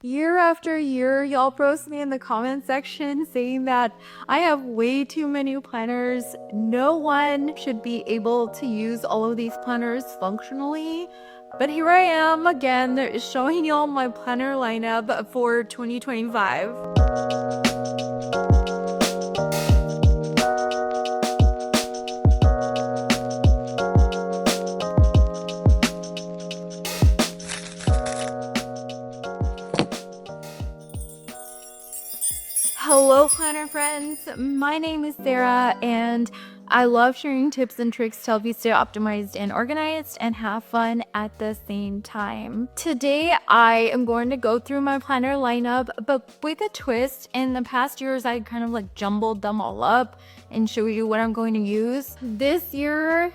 Year after year, y'all post me in the comment section saying that I have way too many planners. No one should be able to use all of these planners functionally. But here I am again showing y'all my planner lineup for 2025. Hello planner friends, my name is Sarah and I love sharing tips and tricks to help you stay optimized and organized and have fun at the same time. Today I am going to go through my planner lineup, but with a twist. In the past years I kind of like jumbled them all up and show you what I'm going to use. This year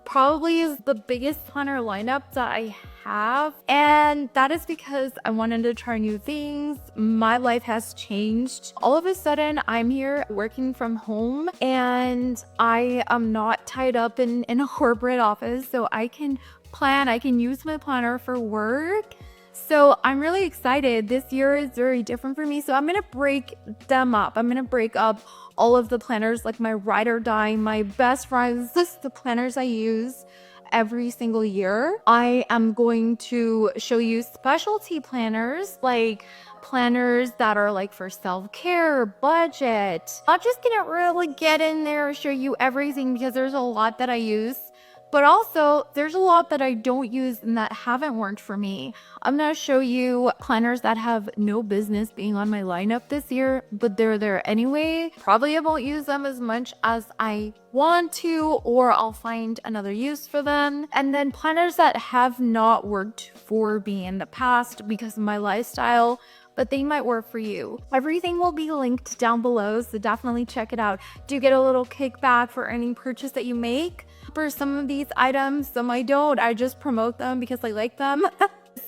probably is the biggest planner lineup that I have, and that is because I wanted to try new things. My life has changed. All of a sudden I'm here working from home and I am not tied up in a corporate office, so I can plan, I can use my planner for work. So I'm really excited. This year is very different for me. So I'm going to break them up. I'm going to break up all of the planners, like my ride or die, my best friends, the planners I use every single year. I am going to show you specialty planners, like planners that are like for self-care, budget. I'm just gonna really get in there and show you everything because there's a lot that I use. But also, there's a lot that I don't use and that haven't worked for me. I'm going to show you planners that have no business being on my lineup this year, but they're there anyway. Probably I won't use them as much as I want to, or I'll find another use for them. And then planners that have not worked for me in the past because of my lifestyle, but they might work for you. Everything will be linked down below, so definitely check it out. Do get a little kickback for any purchase that you make. For some of these items, some I don't. I just promote them because I like them.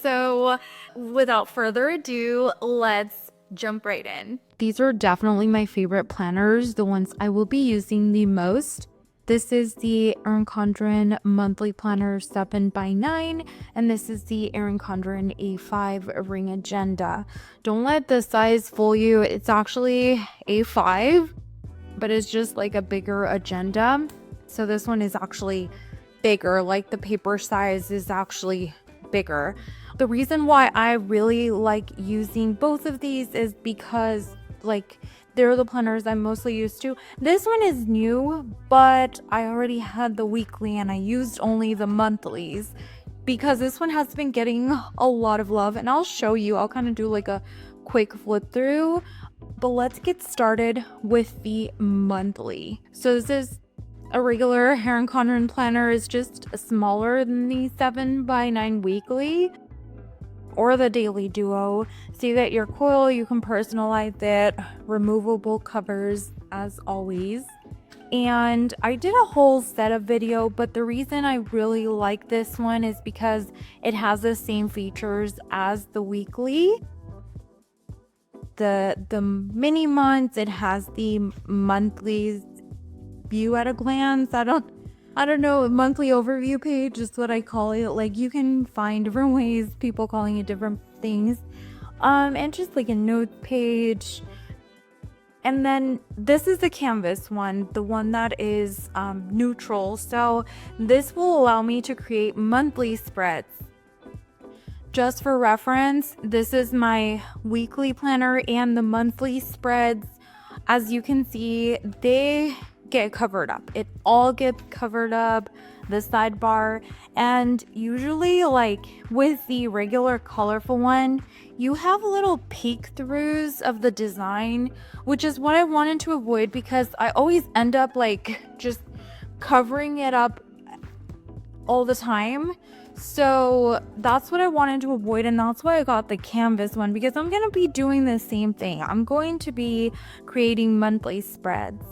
So without further ado, let's jump right in. These are definitely my favorite planners, the ones I will be using the most. This is the Erin Condren monthly planner 7x9, and this is the Erin Condren A5 ring agenda. Don't let the size fool you. It's actually A5, but it's just like a bigger agenda. So this one is actually bigger, like the paper size is actually bigger. The reason why I really like using both of these is because like they're the planners I'm mostly used to. This one is new, but I already had the weekly and I used only the monthlies because this one has been getting a lot of love, and I'll show you. I'll kind of do like a quick flip through, but let's get started with the monthly. So this is a regular Erin Condren planner, is just smaller than the 7x9 weekly or the daily duo. So you get your coil, you can personalize it, removable covers as always. And I did a whole setup video, but the reason I really like this one is because it has the same features as the weekly. The mini months, it has the monthlies view at a glance. I don't know, monthly overview page is what I call it. Like, you can find different ways, people calling it different things. And just like a note page. And then this is the canvas one, the one that is neutral. So this will allow me to create monthly spreads. Just for reference, this is my weekly planner, and the monthly spreads, as you can see, they get covered up. It all gets covered up, the sidebar. And usually, like with the regular colorful one, you have little peek throughs of the design, which is what I wanted to avoid because I always end up like just covering it up all the time. So that's what I wanted to avoid, and that's why I got the canvas one, because I'm going to be doing the same thing. I'm going to be creating monthly spreads.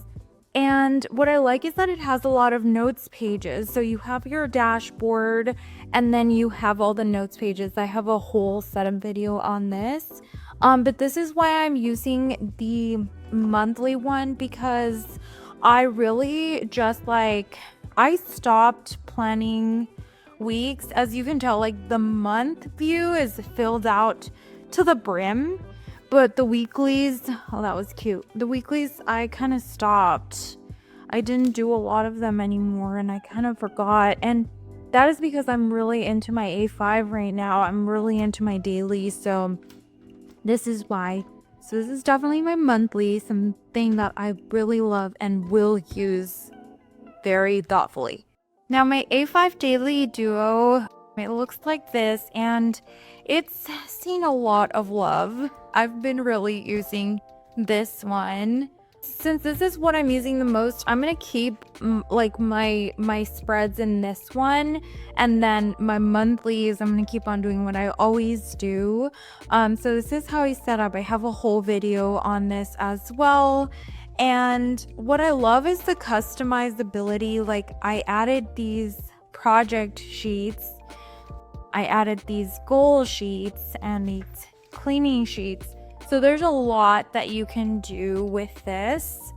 And what I like is that it has a lot of notes pages. So you have your dashboard, and then you have all the notes pages. I have a whole setup video on this. But this is why I'm using the monthly one, because I really just like, I stopped planning weeks. As you can tell, like the month view is filled out to the brim. But the weeklies, oh, that was cute. The weeklies, I kind of stopped. I didn't do a lot of them anymore, and I kind of forgot. And that is because I'm really into my A5 right now. I'm really into my daily, so this is why. So this is definitely my monthly, something that I really love and will use very thoughtfully. Now my A5 daily duo, it looks like this, and it's seen a lot of love. I've been really using this one. Since this is what I'm using the most, I'm gonna keep like my spreads in this one, and then my monthlies, I'm gonna keep on doing what I always do. So this is how I set up. I have a whole video on this as well. And what I love is the customizability. Like, I added these project sheets, I added these goal sheets and these cleaning sheets. So there's a lot that you can do with this.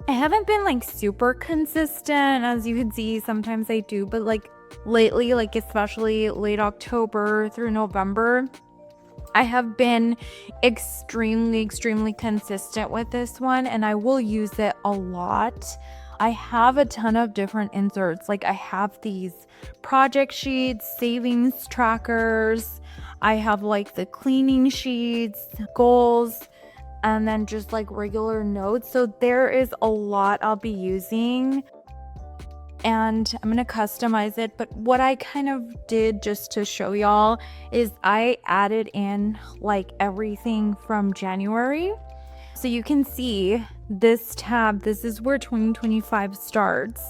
I haven't been like super consistent, as you can see. Sometimes I do, but like lately, like especially late October through November, I have been extremely consistent with this one, and I will use it a lot. I have a ton of different inserts. Like, I have these project sheets, savings trackers, I have like the cleaning sheets, goals, and then just like regular notes. So there is a lot I'll be using, and I'm gonna customize it. But what I kind of did, just to show y'all, is I added in like everything from January. So you can see this tab, this is where 2025 starts,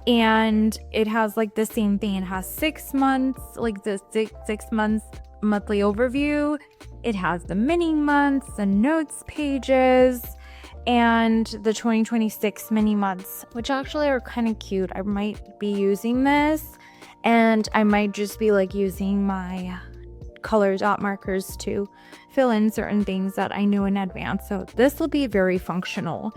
and it has like the same thing. It has 6 months, like the six months monthly overview. It has the mini months, the notes pages, and the 2026 mini months, which actually are kind of cute. I might be using this, and I might just be like using my color dot markers to fill in certain things that I knew in advance. So this will be very functional.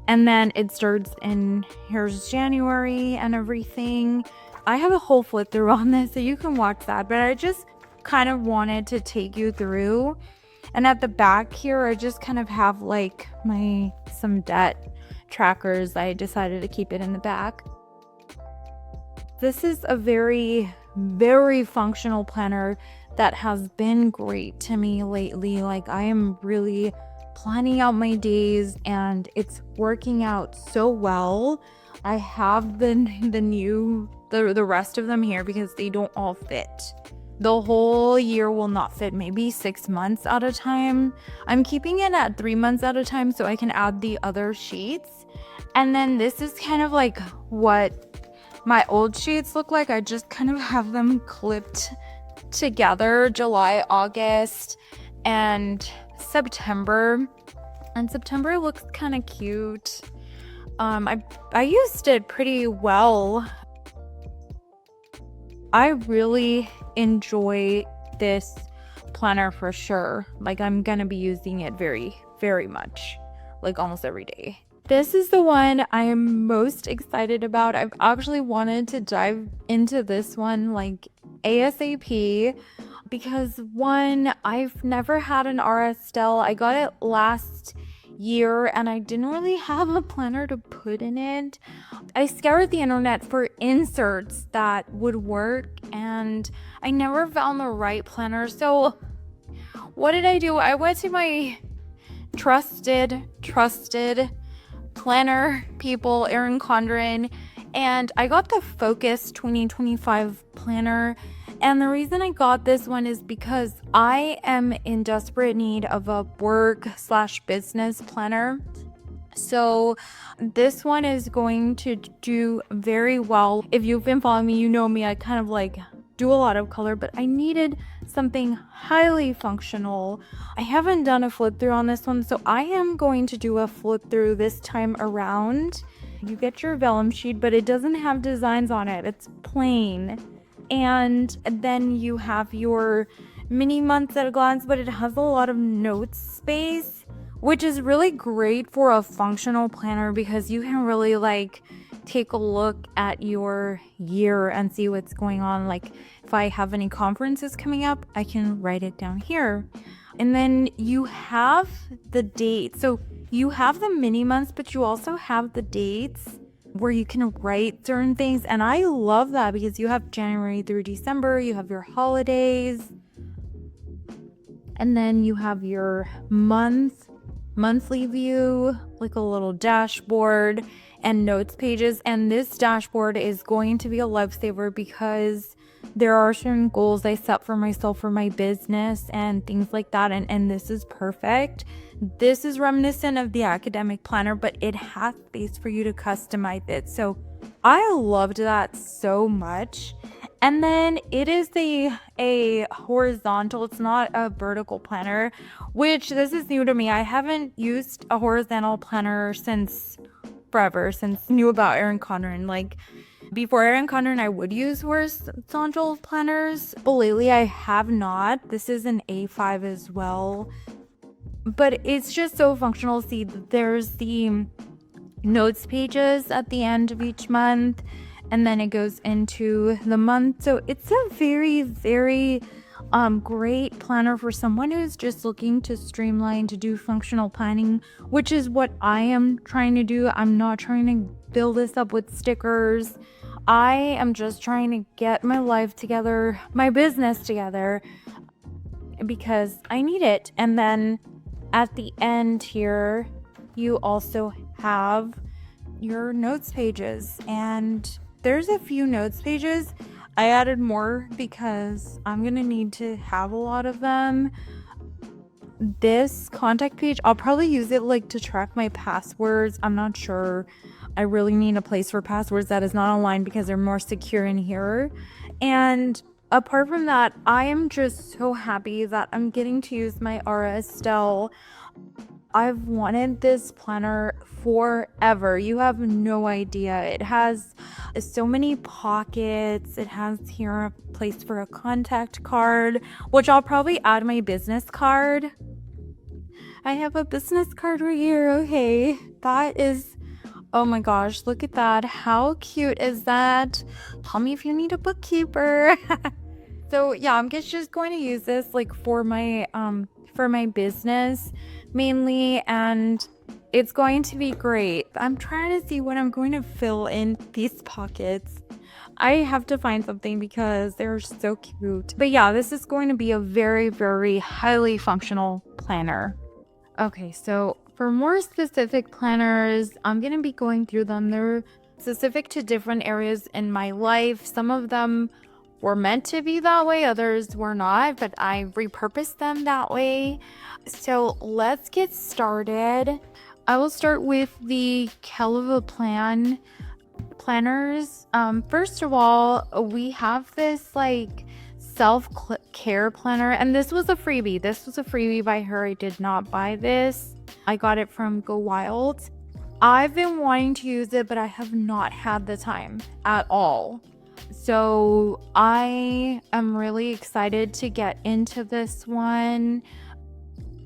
And then it starts in, here's January and everything. I have a whole flip through on this, so you can watch that, but I just kind of wanted to take you through. And at the back here, I just kind of have like some debt trackers. I decided to keep it in the back. This is a very functional planner that has been great to me lately. Like, I am really planning out my days, and it's working out so well. I have the rest of them here because they don't all fit. The whole year will not fit, maybe 6 months at a time. I'm keeping it at 3 months at a time so I can add the other sheets. And then this is kind of like what my old sheets look like. I just kind of have them clipped together, July, August, and September. And September looks kind of cute. I used it pretty well. I really enjoy this planner for sure. Like, I'm gonna be using it very much, like almost every day. This is the one I am most excited about. I've actually wanted to dive into this one like ASAP because, one, I've never had an Estelle. I got it last year and I didn't really have a planner to put in it. I scoured the internet for inserts that would work, and I never found the right planner. So what did I do? I went to my trusted planner people, Erin Condren, and I got the Focus 2025 planner. And the reason I got this one is because I am in desperate need of a work/business planner. So this one is going to do very well. If you've been following me, you know me, I kind of like do a lot of color, but I needed something highly functional. I haven't done a flip through on this one, so I am going to do a flip through this time around. You get your vellum sheet, but it doesn't have designs on it. It's plain. And then you have your mini months at a glance, but it has a lot of notes space, which is really great for a functional planner because you can really like take a look at your year and see what's going on. Like if I have any conferences coming up, I can write it down here. And then you have the date. So you have the mini months, but you also have the dates where you can write certain things. And I love that because you have January through December, you have your holidays, and then you have your monthly view, like a little dashboard and notes pages. And this dashboard is going to be a lifesaver because there are certain goals I set for myself for my business and things like that. And this is perfect. This is reminiscent of the academic planner, but it has space for you to customize it. So I loved that so much. And then it is a horizontal, it's not a vertical planner, which this is new to me. I haven't used a horizontal planner since forever, since I knew about Erin Condren. Like before Erin Condren, I would use horizontal planners, but lately I have not. This is an A5 as well, but it's just so functional. See, there's the notes pages at the end of each month, and then it goes into the month. So it's a very, very great planner for someone who's just looking to streamline, to do functional planning, which is what I am trying to do. I'm not trying to build this up with stickers. I am just trying to get my life together, my business together, because I need it. And then at the end here, you also have your notes pages, and there's a few notes pages. I added more because I'm gonna need to have a lot of them. This contact page, I'll probably use it like to track my passwords. I'm not sure. I really need a place for passwords that is not online because they're more secure in here. And apart from that, I am just so happy that I'm getting to use my Estelle. I've wanted this planner forever. You have no idea. It has so many pockets. It has here a place for a contact card, which I'll probably add my business card. I have a business card right here. Okay, that is, oh my gosh, look at that. How cute is that? Tell me if you need a bookkeeper. So yeah, I'm just going to use this like for my business mainly, and it's going to be great. I'm trying to see what I'm going to fill in these pockets. I have to find something because they're so cute. But yeah, this is going to be a very, very highly functional planner. Okay, so for more specific planners, I'm going to be going through them. They're specific to different areas in my life. Some of them were meant to be that way, others were not, but I repurposed them that way. So let's get started. I will start with the Kell-Of-A-Plan Planners. First of all, we have this like self-care planner, and this was a freebie. This was a freebie by her. I did not buy this. I got it from Go Wild. I've been wanting to use it, but I have not had the time at all. So I am really excited to get into this one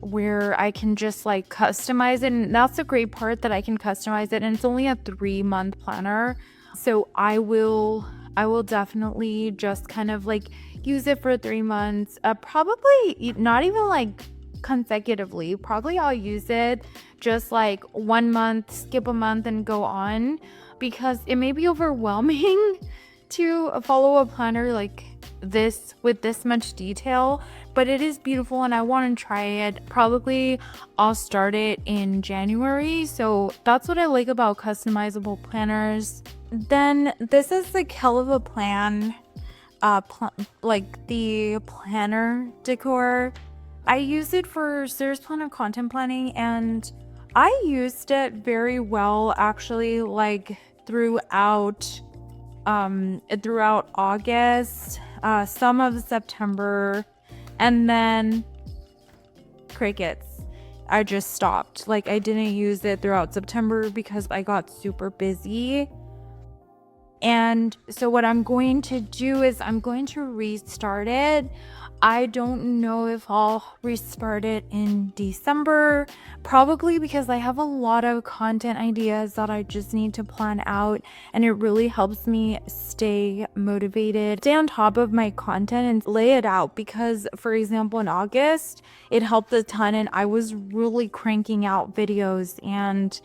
where I can just like customize it. And that's the great part, that I can customize it. And it's only a 3-month planner. So I will definitely just kind of like use it for 3 months. Probably not even like consecutively. Probably I'll use it just like 1 month, skip a month and go on, because it may be overwhelming to follow a planner like this with this much detail, but it is beautiful and I want to try it. Probably I'll start it in January. So that's what I like about customizable planners. Then this is the Kell-Of-A-Plan like the planner decor. I use it for serious planner content planning, and I used it very well actually, like throughout August, some of September, and then crickets. I just stopped. Like I didn't use it throughout September because I got super busy. And so what I'm going to do is I'm going to restart it. I don't know if I'll restart it in December, probably because I have a lot of content ideas that I just need to plan out, and it really helps me stay motivated, stay on top of my content and lay it out, because for example in August it helped a ton and I was really cranking out videos and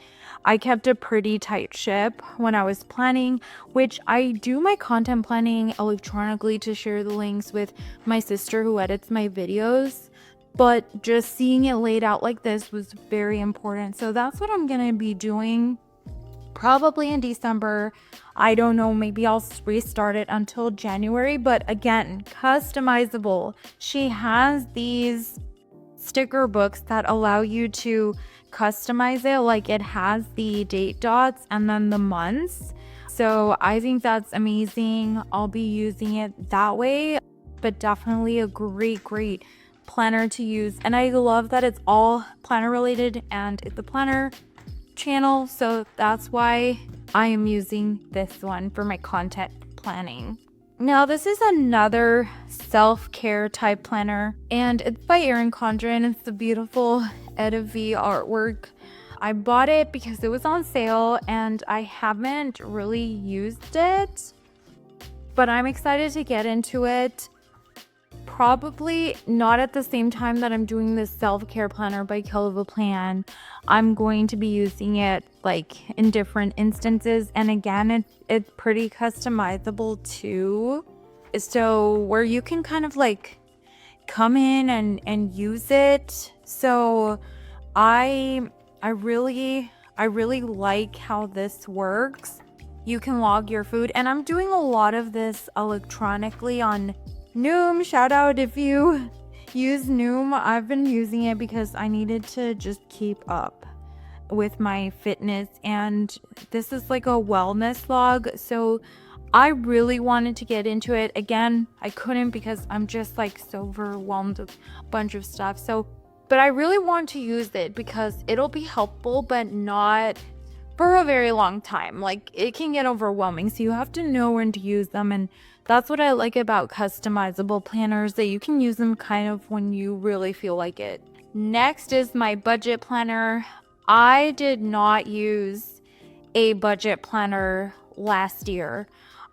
I kept a pretty tight ship when I was planning, which I do my content planning electronically to share the links with my sister who edits my videos, but just seeing it laid out like this was very important. So that's what I'm gonna be doing probably in December. I don't know, maybe I'll restart it until January, but again, customizable. She has these sticker books that allow you to customize it, like it has the date dots and then the months. So I think that's amazing. I'll be using it that way, but definitely a great planner to use. And I love that it's all planner related and it's a planner channel, so that's why I am using this one for my content planning. Now this is another self-care type planner and it's by Erin Condren. It's the beautiful Etta V artwork. I bought it because it was on sale and I haven't really used it, but I'm excited to get into it. Probably not at the same time that I'm doing this self-care planner by Kell-Of-A-Plan. I'm going to be using it like in different instances, and again it's pretty customizable too, so where you can kind of like come in and use it. So I really like how this works. You can log your food, and I'm doing a lot of this electronically on Noom. Shout out if you use Noom. I've been using it because I needed to just keep up with my fitness, and this is like a wellness log, so I really wanted to get into it. Again, I couldn't because I'm just like so overwhelmed with a bunch of stuff. So but I really want to use it because it'll be helpful, but not for a very long time. Like it can get overwhelming, so you have to know when to use them, and that's what I like about customizable planners, that you can use them kind of when you really feel like it. Next is my budget planner. I did not use a budget planner last year.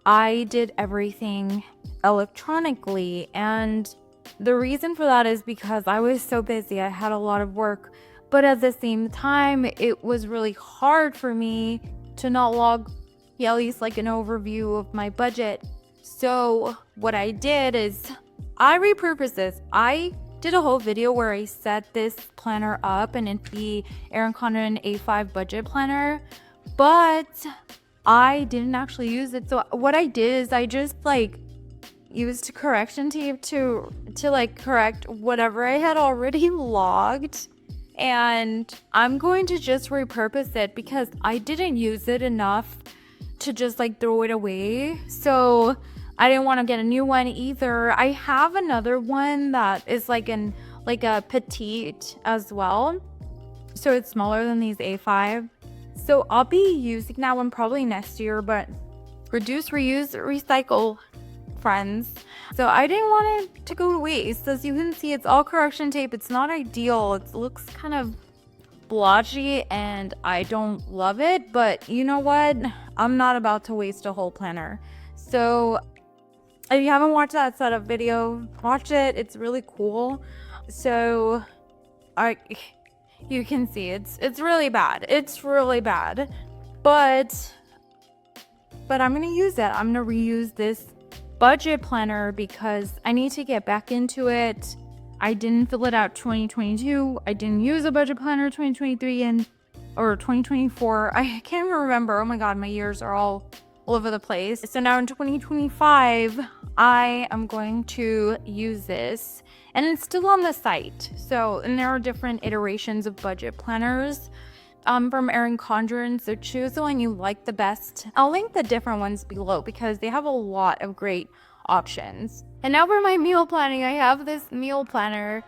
I did everything electronically, and the reason for that is because I was so busy. I had a lot of work, but at the same time it was really hard for me to not log at least like an overview of my budget. So what I did is I repurposed this. I did a whole video where I set this planner up, and it's the Erin Condren A5 budget planner, but I didn't actually use it. So what I did is I just like used correction tape to like correct whatever I had already logged, and I'm going to just repurpose it because I didn't use it enough to just like throw it away. So I didn't want to get a new one either. I have another one that is like a petite as well, so it's smaller than these A5. So I'll be using that one probably next year. But reduce, reuse, recycle, friends. So I didn't want it to go to waste. As you can see, it's all correction tape. It's not ideal. It looks kind of blotchy and I don't love it, but you know what? I'm not about to waste a whole planner. So if you haven't watched that setup video, watch it. It's really cool. So you can see it's really bad. It's really bad. But I'm gonna use it. I'm gonna reuse this budget planner because I need to get back into it. I didn't fill it out 2022. I didn't use a budget planner 2023 or 2024. I can't even remember. Oh my god, my years are all over the place. So now in 2025, I am going to use this, and it's still on the site. So, and there are different iterations of budget planners from Erin Condren, so choose the one you like the best. I'll link the different ones below because they have a lot of great options. And now for my meal planning, I have this meal planner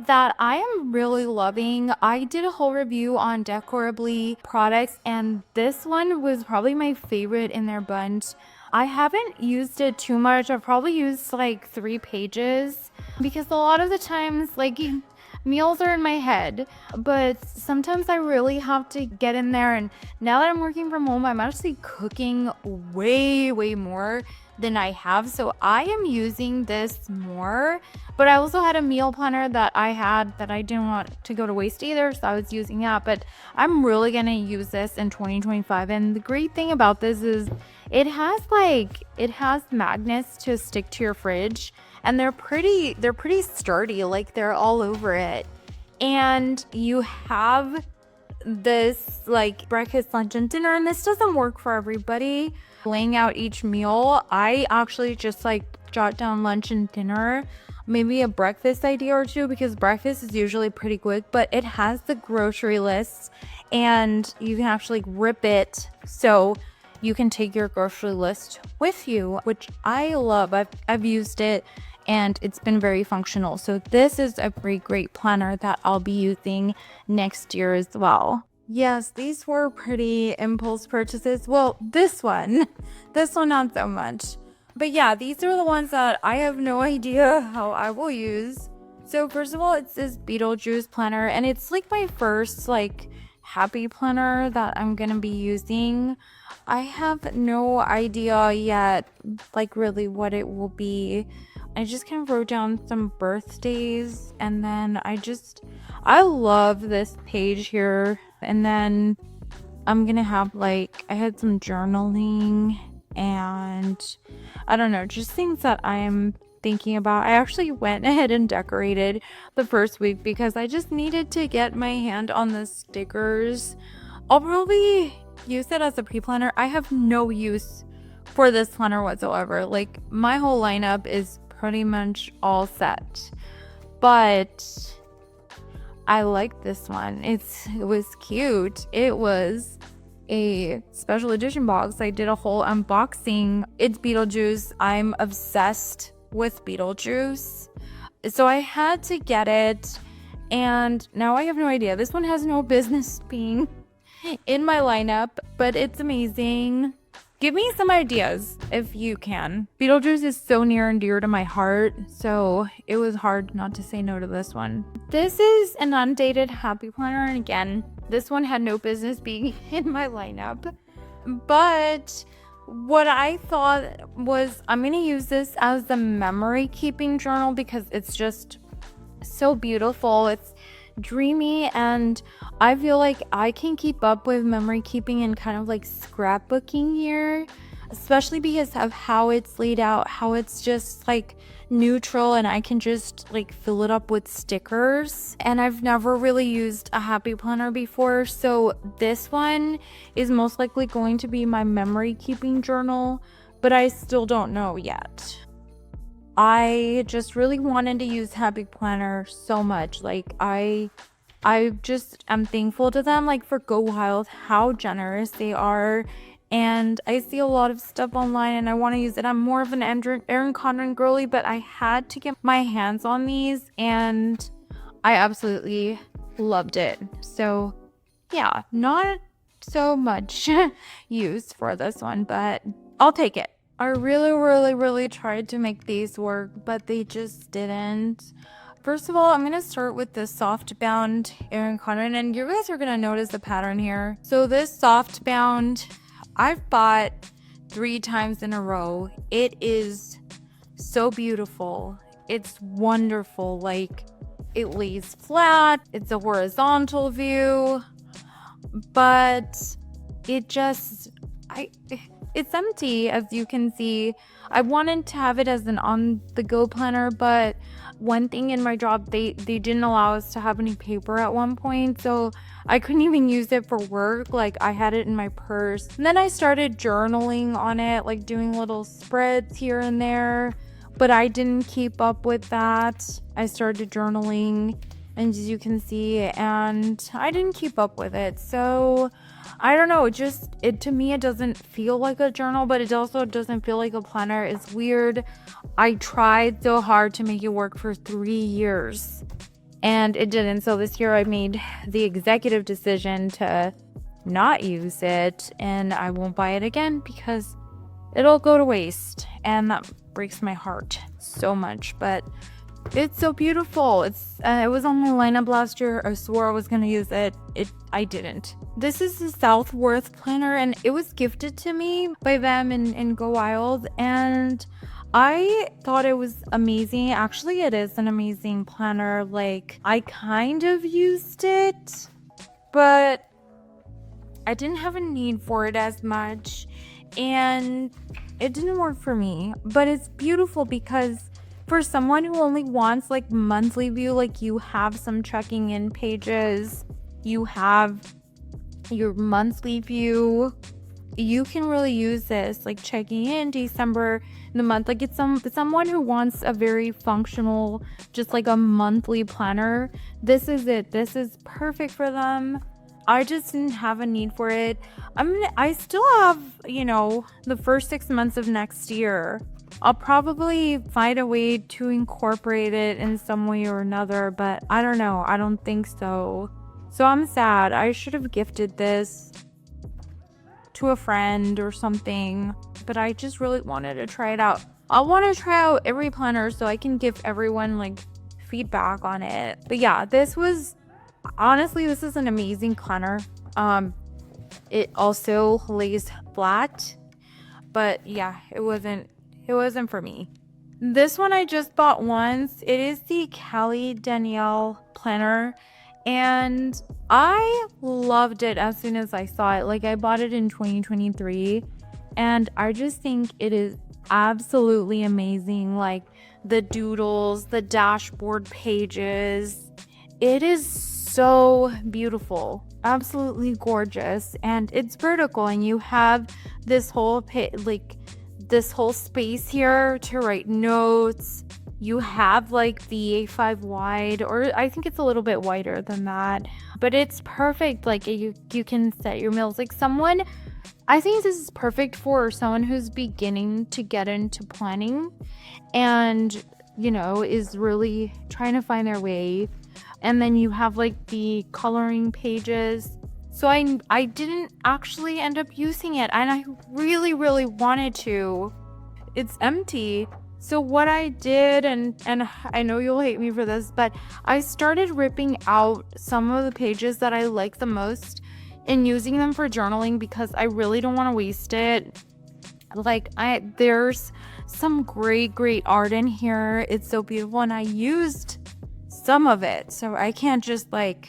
that I am really loving. I did a whole review on Decorably products, and this one was probably my favorite in their bunch. I haven't used it too much. I've probably used like 3 pages because a lot of the times like meals are in my head, but sometimes I really have to get in there. And now that I'm working from home, I'm actually cooking way more than I have. So I am using this more, but I also had a meal planner that I had that I didn't want to go to waste either. So I was using that, but I'm really going to use this in 2025. And the great thing about this is it has magnets to stick to your fridge, and they're pretty sturdy, like they're all over it. And you have this like breakfast, lunch, and dinner, and this doesn't work for everybody. Laying out each meal, I actually just like jot down lunch and dinner, maybe a breakfast idea or two, because breakfast is usually pretty quick, but it has the grocery list and you can actually rip it so you can take your grocery list with you, which I love. I've used it and it's been very functional. So this is a great planner that I'll be using next year as well. Yes, these were pretty impulse purchases. Well, this one not so much. But yeah, these are the ones that I have no idea how I will use. So first of all, it's this Beetlejuice planner, and it's like my first like happy planner that I'm gonna be using. I have no idea yet like really what it will be. I just kind of wrote down some birthdays, and then I love this page here. And then I'm gonna have like, I had some journaling and I don't know, just things that I am thinking about. I actually went ahead and decorated the first week because I just needed to get my hand on the stickers. I'll probably use it as a pre-planner. I have no use for this planner whatsoever. Like my whole lineup is pretty much all set, but I like this one. It was cute. It was a special edition box. I did a whole unboxing. It's Beetlejuice. I'm obsessed with Beetlejuice, so I had to get it, and now I have no idea. This one has no business being in my lineup, but it's amazing. Give me some ideas if you can. Beetlejuice is so near and dear to my heart, so it was hard not to say no to this one. This is an Undated happy planner, and again, this one had no business being in my lineup. But what I thought was, I'm gonna use this as the memory keeping journal because it's just so beautiful. It's dreamy, and I feel like I can keep up with memory keeping and kind of like scrapbooking here, especially because of how it's laid out, how it's just like neutral and I can just like fill it up with stickers. And I've never really used a happy planner before, so this one is most likely going to be my memory keeping journal, but I still don't know yet. I just really wanted to use Happy Planner so much. Like I just am thankful to them, like for Go Wild, how generous they are. And I see a lot of stuff online and I want to use it. I'm more of an Erin Condren girly, but I had to get my hands on these and I absolutely loved it. So yeah, not so much use for this one, but I'll take it. I really tried to make these work, but they just didn't. First of all, I'm going to start with the Softbound Erin Condren, and you guys are going to notice the pattern here. So this Softbound, I've bought 3 times in a row. It is so beautiful. It's wonderful. Like, it lays flat. It's a horizontal view, but it just, it's empty, as you can see. I wanted to have it as an on-the-go planner, but one thing in my job, they didn't allow us to have any paper at one point, so I couldn't even use it for work. Like, I had it in my purse. And then I started journaling on it, like doing little spreads here and there, but I didn't keep up with that. I started journaling, and as you can see, and I didn't keep up with it. So I don't know, to me it doesn't feel like a journal, but it also doesn't feel like a planner. It's weird. I tried so hard to make it work for 3 years and it didn't. So this year I made the executive decision to not use it, and I won't buy it again because it'll go to waste, and that breaks my heart so much. But it's so beautiful. It was on my lineup last year. I swore I was gonna use it. I didn't. This is the SouthWorth Planner, and it was gifted to me by them in Go Wild, and I thought it was amazing. Actually, it is an amazing planner. Like, I kind of used it, but I didn't have a need for it as much, and it didn't work for me. But it's beautiful because for someone who only wants like monthly view, like you have some checking in pages, you have your monthly view, you can really use this, like checking in December, the month. Like, it's someone who wants a very functional, just like a monthly planner. This is it. This is perfect for them. I just didn't have a need for it. I still have, the first 6 months of next year. I'll probably find a way to incorporate it in some way or another, but I don't know. I don't think so. So I'm sad. I should have gifted this to a friend or something, but I just really wanted to try it out. I want to try out every planner so I can give everyone like feedback on it. But yeah, this is an amazing planner. It also lays flat, but yeah, it wasn't for me. This one I just bought once. It is the Callie Danielle planner, and I loved it as soon as I saw it. Like, I bought it in 2023, and I just think it is absolutely amazing. Like, the doodles, the dashboard pages, it is so beautiful, absolutely gorgeous. And it's vertical, and you have this whole space here to write notes. You have like the A5 wide, or I think it's a little bit wider than that, but it's perfect. Like, you can set your meals. Like, I think this is perfect for someone who's beginning to get into planning and, is really trying to find their way. And then you have like the coloring pages. So I didn't actually end up using it, and I really, really wanted to. It's empty. So what I did, and I know you'll hate me for this, but I started ripping out some of the pages that I like the most and using them for journaling because I really don't want to waste it. Like, there's some great art in here. It's so beautiful, and I used some of it, so I can't just like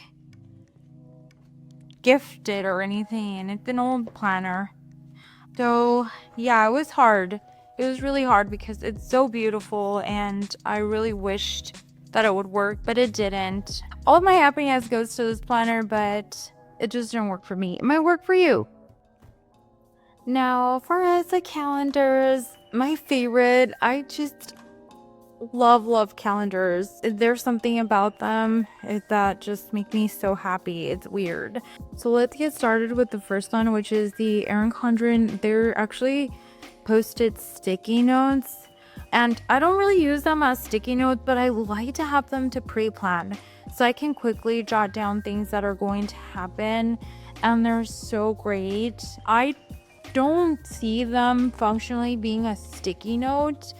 gift it or anything. It's an old planner. So yeah, it was hard. It was really hard because it's so beautiful, and I really wished that it would work, but it didn't. All of my happiness goes to this planner, but it just didn't work for me. It might work for you. Now, for as the calendars, my favorite, I just love calendars. There's something about them that just make me so happy. It's weird. So let's get started with the first one, which is the Erin Condren. They're actually posted sticky notes, and I don't really use them as sticky notes, but I like to have them to pre-plan so I can quickly jot down things that are going to happen, and they're so great. I don't see them functionally being a sticky note,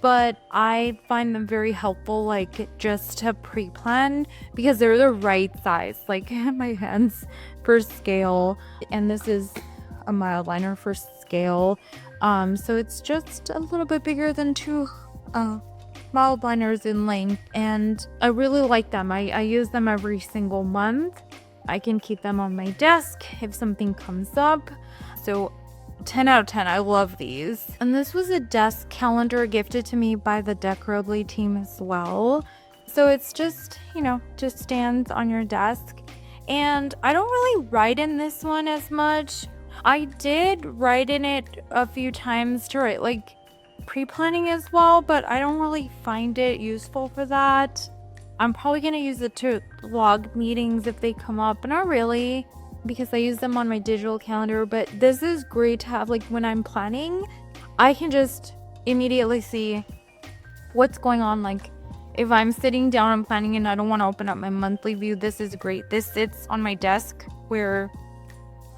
but I find them very helpful, like just to pre-plan, because they're the right size, like my hands for scale, and this is a mild liner for scale. So it's just a little bit bigger than two mild liners in length, and I really like them. I use them every single month. I can keep them on my desk if something comes up. So 10 out of 10. I love these. And this was a desk calendar gifted to me by the Decorably team as well. So it's just, just stands on your desk. And I don't really write in this one as much. I did write in it a few times to write like pre-planning as well, but I don't really find it useful for that. I'm probably going to use it to log meetings if they come up, but not really, because I use them on my digital calendar. But this is great to have, like, when I'm planning, I can just immediately see what's going on. Like, if I'm sitting down and planning and I don't want to open up my monthly view, this is great. This sits on my desk where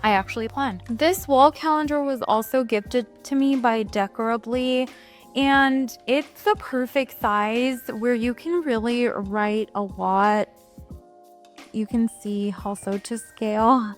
I actually plan. This wall calendar was also gifted to me by Decorably, and it's the perfect size where you can really write a lot. You can see also to scale.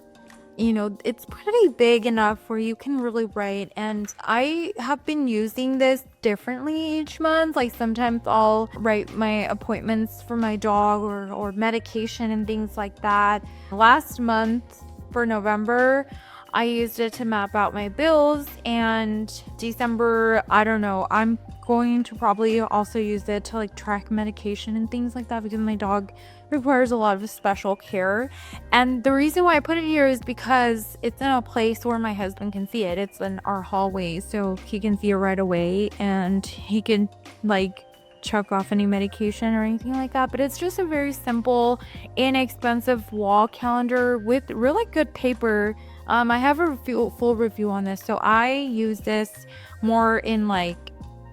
You know, it's pretty big enough where you can really write, and I have been using this differently each month. Like sometimes I'll write my appointments for my dog or medication and things like that. Last month for November, I used it to map out my bills, and December, I don't know, I'm going to probably also use it to like track medication and things like that because my dog requires a lot of special care. And the reason why I put it here is because it's in a place where my husband can see it. It's in our hallway, so he can see it right away, and he can like check off any medication or anything like that. But it's just a very simple, inexpensive wall calendar with really good paper. I have a full review on this. So I use this more in like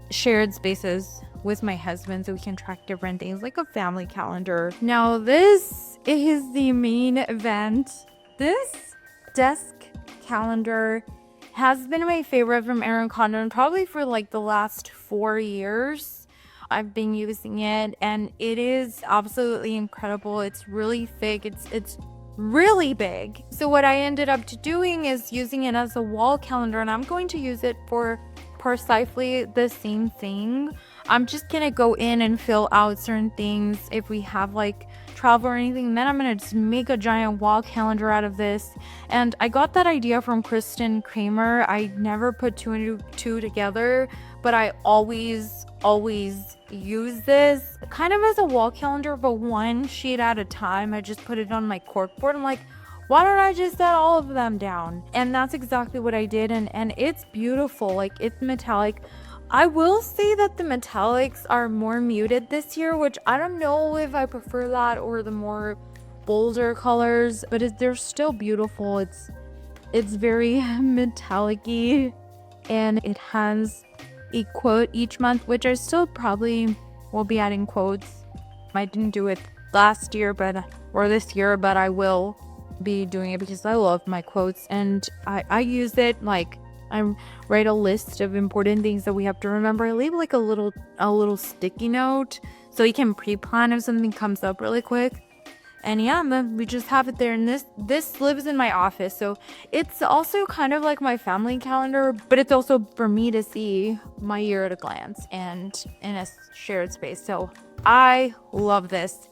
shared spaces with my husband so we can track different things, like a family calendar. Now this is the main event. This desk calendar has been my favorite from Erin Condren probably for like the last 4 years. I've been using it, and it is absolutely incredible. It's really thick. It's really big. So what I ended up doing is using it as a wall calendar, and I'm going to use it for precisely the same thing. I'm just gonna go in and fill out certain things if we have like travel or anything, and then I'm gonna just make a giant wall calendar out of this. And I got that idea from Kristen Kramer. I never put two and two together, but I always use this kind of as a wall calendar, but one sheet at a time. I just put it on my corkboard. I'm like, why don't I just set all of them down? And that's exactly what I did, and it's beautiful. Like, it's metallic. I will say that the metallics are more muted this year, which I don't know if I prefer that or the more bolder colors, but they're still beautiful. It's very metallic-y, and it has a quote each month, which I still probably will be adding quotes. I didn't do it last year or this year, but I will be doing it because I love my quotes, and I use it like I write a list of important things that we have to remember. I leave like a little sticky note so you can pre-plan if something comes up really quick. And yeah, we just have it there, and this lives in my office, so it's also kind of like my family calendar, but it's also for me to see my year at a glance and in a shared space. So I love this.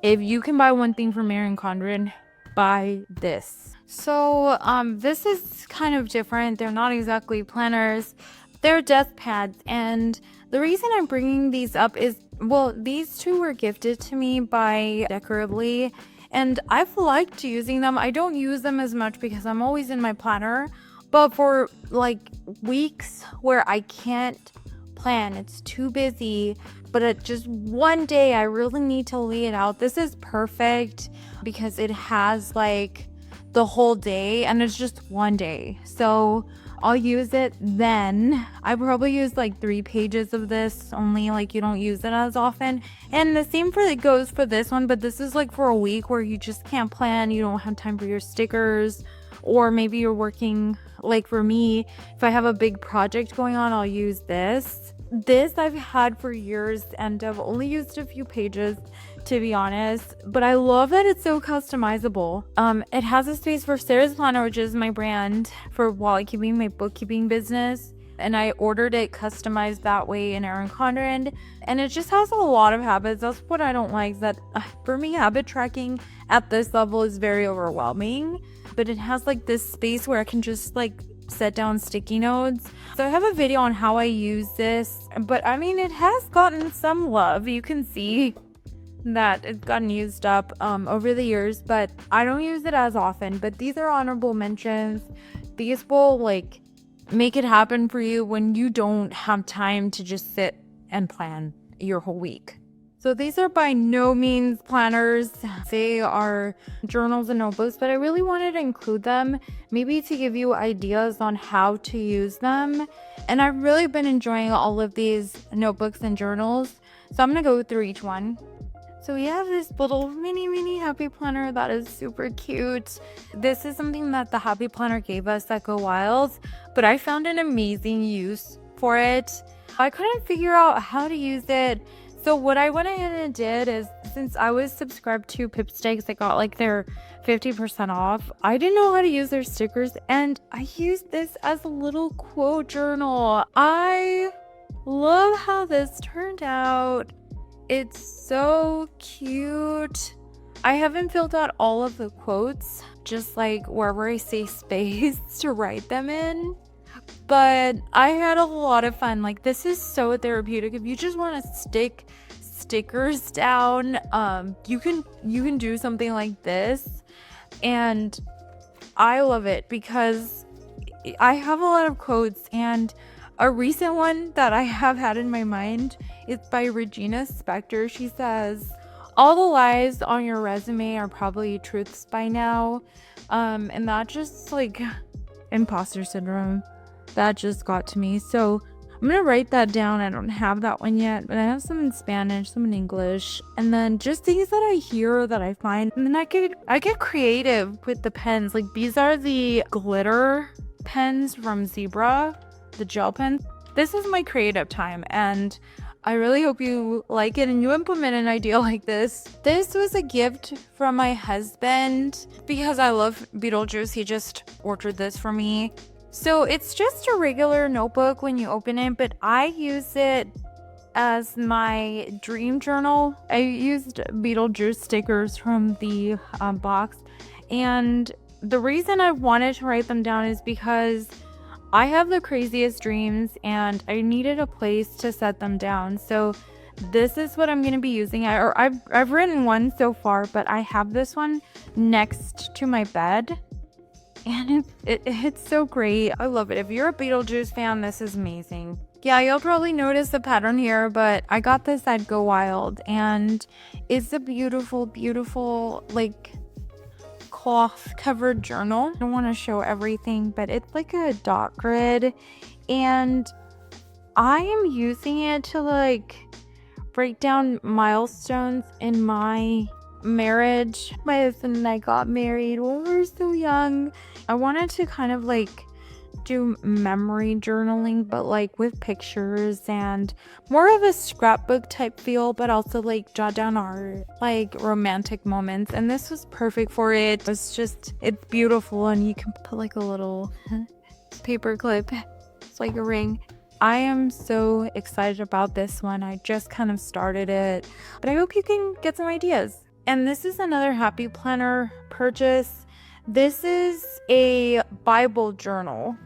If you can buy one thing from Erin Condren, buy this. So this is kind of different. They're not exactly planners, they're Deskpads, and the reason I'm bringing these up is, well, these two were gifted to me by Decorably, and I've liked using them. I don't use them as much because I'm always in my planner, but for like weeks where I can't plan, it's too busy, but at just one day I really need to lay it out, this is perfect because it has like the whole day and it's just one day. So I'll use it then. I probably use like 3 pages of this only, like you don't use it as often. And the same goes for this one, but this is like for a week where you just can't plan, you don't have time for your stickers, or maybe you're working, like for me, if I have a big project going on, I'll use this. This I've had for years and I've only used a few pages, to be honest, but I love that it's so customizable. It has a space for Sarah's Planner, which is my brand for wallet keeping, my bookkeeping business, and I ordered it customized that way in Erin Condren, and it just has a lot of habits. That's what I don't like, that for me, habit tracking at this level is very overwhelming, but it has like this space where I can just like set down sticky notes. So I have a video on how I use this, but I mean, it has gotten some love. You can see that it's gotten used up over the years, but I don't use it as often. But these are honorable mentions. These will like make it happen for you when you don't have time to just sit and plan your whole week. So these are by no means planners. They are journals and notebooks, but I really wanted to include them, maybe to give you ideas on how to use them. And I've really been enjoying all of these notebooks and journals. So I'm gonna go through each one. So we have this little mini happy planner that is super cute. This is something that the happy planner gave us at Go Wild, but I found an amazing use for it. I couldn't figure out how to use it. So what I went ahead and did is, since I was subscribed to Pipstakes, I got like their 50% off. I didn't know how to use their stickers, and I used this as a little quote journal. I love how this turned out. It's so cute. I haven't filled out all of the quotes, just like wherever I say space to write them in. But I had a lot of fun. Like, this is so therapeutic. If you just want to stick stickers down, you can do something like this. And I love it because I have a lot of quotes, and a recent one that I have had in my mind is by Regina Spektor. She says, "All the lies on your resume are probably truths by now." And that just, like, imposter syndrome, that just got to me. So I'm gonna write that down. I don't have that one yet, but I have some in Spanish, some in English, and then just things that I hear that I find. And then I get creative with the pens. Like, these are the glitter pens from Zebra, the gel pens. This is my creative time, and I really hope you like it and you implement an idea like this. This was a gift from my husband because I love Beetlejuice. He just ordered this for me. So it's just a regular notebook when you open it, but I use it as my dream journal. I used Beetlejuice stickers from the box, and the reason I wanted to write them down is because I have the craziest dreams and I needed a place to set them down. So this is what I'm going to be using. I've written one so far, but I have this one next to my bed. And it's so great. I love it. If you're a Beetlejuice fan, this is amazing. Yeah, you'll probably notice the pattern here, but I got this at Go Wild, and it's a beautiful, beautiful, like, cloth covered journal. I don't want to show everything, but it's like a dot grid, and I am using it to, like, break down milestones in my marriage. My husband and I got married when we were so young. I wanted to kind of, like, do memory journaling, but, like, with pictures and more of a scrapbook type feel, but also, like, jot down our, like, romantic moments. And this was perfect for it. It's beautiful, and you can put, like, a little paper clip. It's like a ring. I am so excited about this one. I just kind of started it, but I hope you can get some ideas. And this is another happy planner purchase. This is a Bible journal.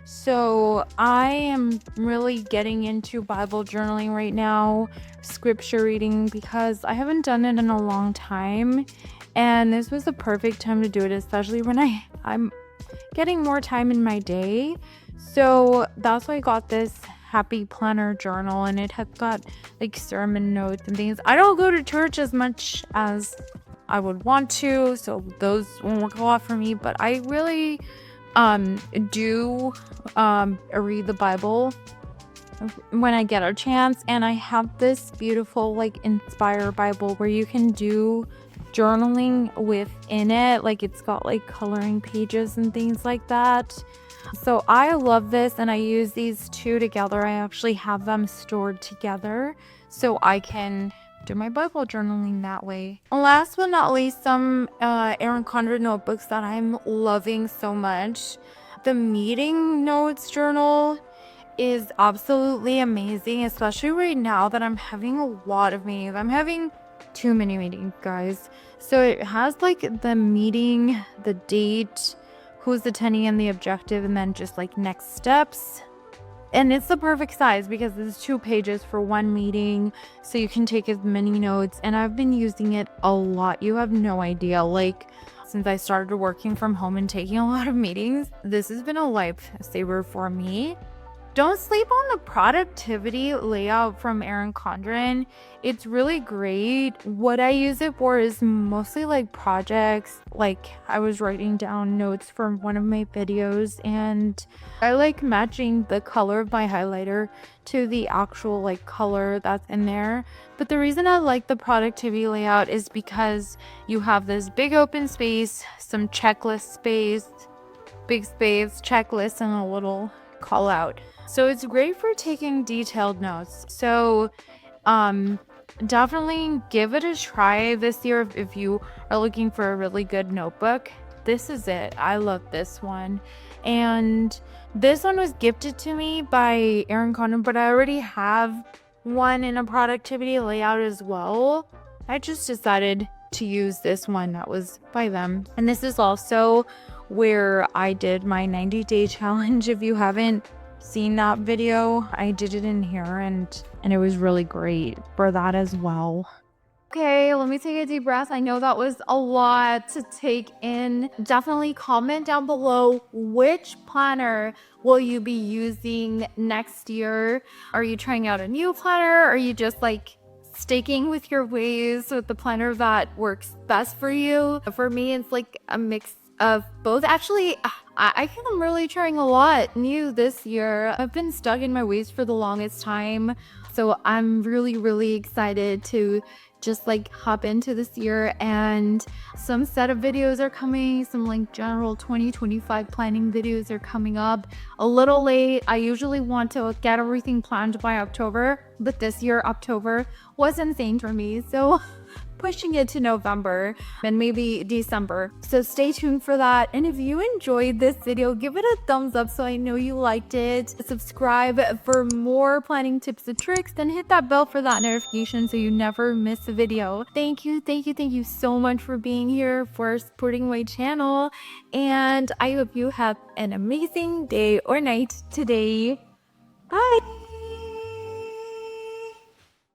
So I am really getting into Bible journaling right now, scripture reading, because I haven't done it in a long time. And this was the perfect time to do it, especially when I'm getting more time in my day. So that's why I got this happy planner journal, and it has got, like, sermon notes and things. I don't go to church as much as I would want to, so those won't work a lot for me, but I really do read the Bible when I get a chance. And I have this beautiful, like, Inspire Bible where you can do journaling within it. Like, it's got, like, coloring pages and things like that. So I love this, and I use these two together. I actually have them stored together so I can do my Bible journaling that way. Last but not least, some Erin Condren notebooks that I'm loving so much. The meeting notes journal is absolutely amazing, especially right now that I'm having a lot of meetings. I'm having too many meetings, guys. So it has, like, the meeting, the date, who's attending, and the objective, and then just, like, next steps. And it's the perfect size because there's 2 pages for one meeting, so you can take as many notes. And I've been using it a lot. You have no idea. Like, since I started working from home and taking a lot of meetings, this has been a lifesaver for me. Don't sleep on the productivity layout from Erin Condren. It's really great. What I use it for is mostly like projects. Like I was writing down notes from one of my videos, and I like matching the color of my highlighter to the actual like color that's in there. But the reason I like the productivity layout is because you have this big open space, some checklist space, big space, checklist, and a little call out. So it's great for taking detailed notes. So definitely give it a try this year if you are looking for a really good notebook. This is it. I love this one. And this one was gifted to me by Erin Condren, but I already have one in a productivity layout as well. I just decided to use this one that was by them. And this is also where I did my 90-day challenge. If you haven't seen that video, I did it in here, and it was really great for that as well. Okay, let me take a deep breath. I know that was a lot to take in. Definitely comment down below which planner will you be using next year. Are you trying out a new planner? Are you just like sticking with your ways with the planner that works best for you? For me, it's like a mix of both. Actually, I think I'm really trying a lot new this year. I've been stuck in my ways for the longest time, so I'm really excited to just like hop into this year. And some set of videos are coming, some like general 2025 planning videos are coming up a little late. I usually want to get everything planned by October, but this year October was insane for me, so pushing it to November and maybe December. So stay tuned for that. And if you enjoyed this video, give it a thumbs up so I know you liked it. Subscribe for more planning tips and tricks, and hit that bell for that notification so you never miss a video. Thank you so much for being here, for supporting my channel, and I hope you have an amazing day or night today. Bye.